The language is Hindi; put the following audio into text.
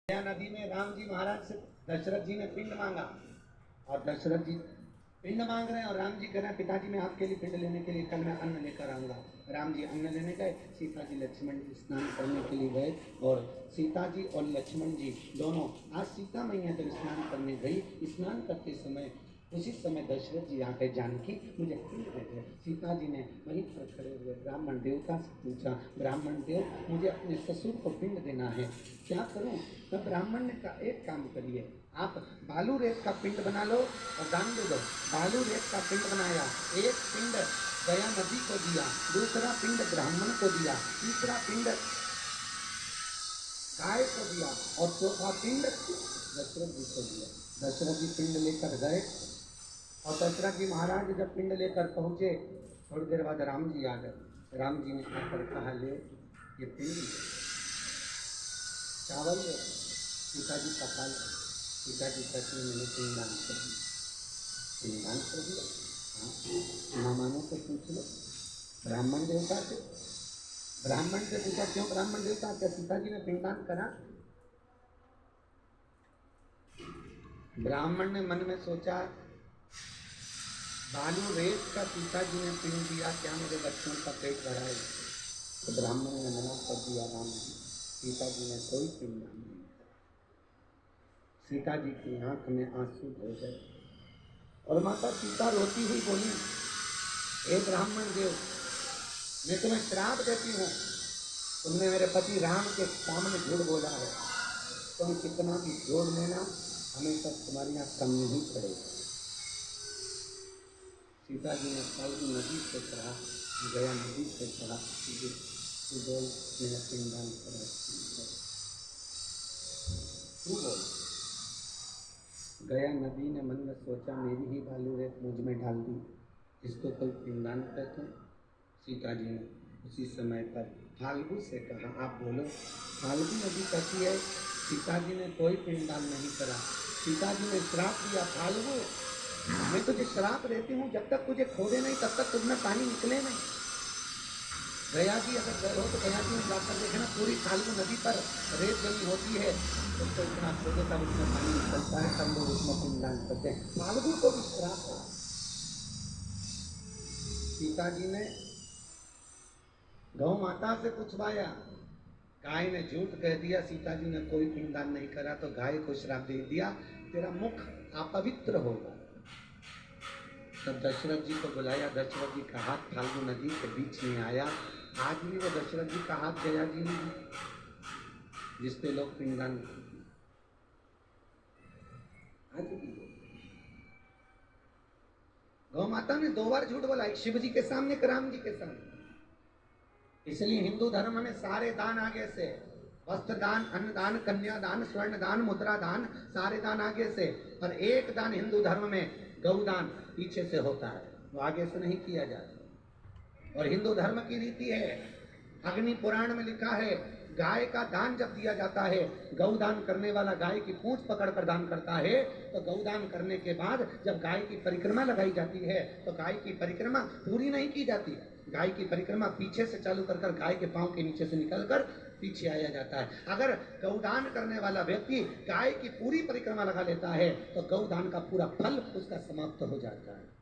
गया नदी में राम जी महाराज से दशरथ जी ने पिंड मांगा और दशरथ जी पिंड मांग रहे हैं और राम जी कह रहे हैं पिताजी मैं आपके लिए पिंड लेने के लिए कल मैं अन्न लेकर आऊंगा। राम जी अन्न लेने गए, सीता जी लक्ष्मण जी स्नान करने के लिए गए और सीता जी और लक्ष्मण जी दोनों, आज सीता मैया जब स्नान करने गई, स्नान करते समय उसी समय दशरथ जी आके जानकी मुझे पिंड दे दे। सीता जी ने वहीं पर खड़े हुए ब्राह्मण देवता से पूछा, ब्राह्मण देव मुझे अपने ससुर को पिंड देना है, क्या करूं? तो ब्राह्मण ने कहा एक काम करिए, आप बालू रेत का पिंड बना लो और दान दे दो। बालू रेत का पिंड बनाया, एक पिंड गया नदी को दिया, दूसरा पिंड ब्राह्मण को दिया, तीसरा पिंड गाय को दिया और चौथा पिंड दशरथ जी को दिया। दशरथ जी पिंड लेकर गए और दशरथ जी महाराज जब पिंड लेकर पहुंचे, थोड़ी देर बाद राम जी आ गए। राम जी ने आकर कहा ले ये पिंड चावल है, सीता जी का काल है। सीता जी कहती मैंने पिंडदान कर दिया, पिंडदान कर दिया। हाँ ना मानो तो पूछ लो ब्राह्मण देवता से। ब्राह्मण से पूछा क्यों ब्राह्मण देवता, क्या सीता जी ने पिंडदान करा? ब्राह्मण ने मन में सोचा बालू रेत का सीता जी ने पिंड दिया, क्या मेरे बच्चों का पेट भरा है? तो ब्राह्मण ने मना कर दिया, राम जी सीता जी ने कोई पिंडदान नहीं करा। सीता जी की आंख में आंसू हो गए और माता सीता रोती हुई बोली, हे ब्राह्मण देव मैं तुम्हें श्राप देती हूँ, तुमने मेरे पति राम के सामने झूठ बोला है, तुम कितना भी जोड़ लेना हमेशा तुम्हारी यहाँ कम नहीं पड़ेगा। सीता जी ने फाल्गु नदी से कहा, गया नदी से कहा, तू बोल मेरा पिंडदान कर, तू बोल। गया नदी ने मन में सोचा मेरी ही बालू रेत मुझ में डाल दी, इसको कोई पिंडदान कहते हैं? सीता जी ने उसी समय पर फाल्गु से कहा, आप बोलो। फाल्गु नदी कहती है सीता जी ने कोई पिंडदान नहीं करा। सीता जी ने श्राप दिया, फाल्गु मैं तुझे श्राप देती हूँ, जब तक तुझे खोदे नहीं तब तक तुझमें पानी निकले नहीं। गया जी अगर गए हो तो गया जी में जाकर देखना, पूरी फाल्गु नदी पर रेत जमी होती है, उसको इतना खोदे तब उसमें पानी निकलता है, तब लोग उसमें पिंडदान करते हैं। फाल्गु को भी श्राप है। सीता जी ने गौ माता से पूछवाया, गाय ने झूठ कह दिया, सीता जी ने कोई पिंडदान नहीं करा, तो गाय को श्राप दे दिया, तेरा मुख अपवित्र होगा। तब दशरथ जी को बुलाया, दशरथ जी का हाथ फाल्गु नदी के बीच में आया। आज भी वो दशरथ जी का हाथ गया जी ने जिसपे लोग पिंडदान आज भी गौ माता ने 2 बार झूठ बोला, एक शिव जी के सामने, एक राम जी के सामने। इसलिए हिंदू धर्म में सारे दान आगे से, वस्त्र दान, अन्न दान, कन्या दान, स्वर्ण दान, मुद्रा दान, सारे दान आगे से, और एक दान हिंदू धर्म में गौदान पीछे से होता है, वो आगे से नहीं किया जाता। और हिंदू धर्म की रीति है, अग्नि पुराण में लिखा है, गाय का दान जब दिया जाता है, गौदान करने वाला गाय की पूंछ पकड़कर दान करता है, तो गौदान करने के बाद जब गाय की परिक्रमा लगाई जाती है तो गाय की परिक्रमा पूरी नहीं की जाती, गाय की परिक्रमा पीछे से चालू कर गाय के पांव के नीचे से निकलकर पीछे आया जाता है। अगर गौदान करने वाला व्यक्ति गाय की पूरी परिक्रमा लगा लेता है तो गौदान का पूरा फल उसका समाप्त हो जाता है।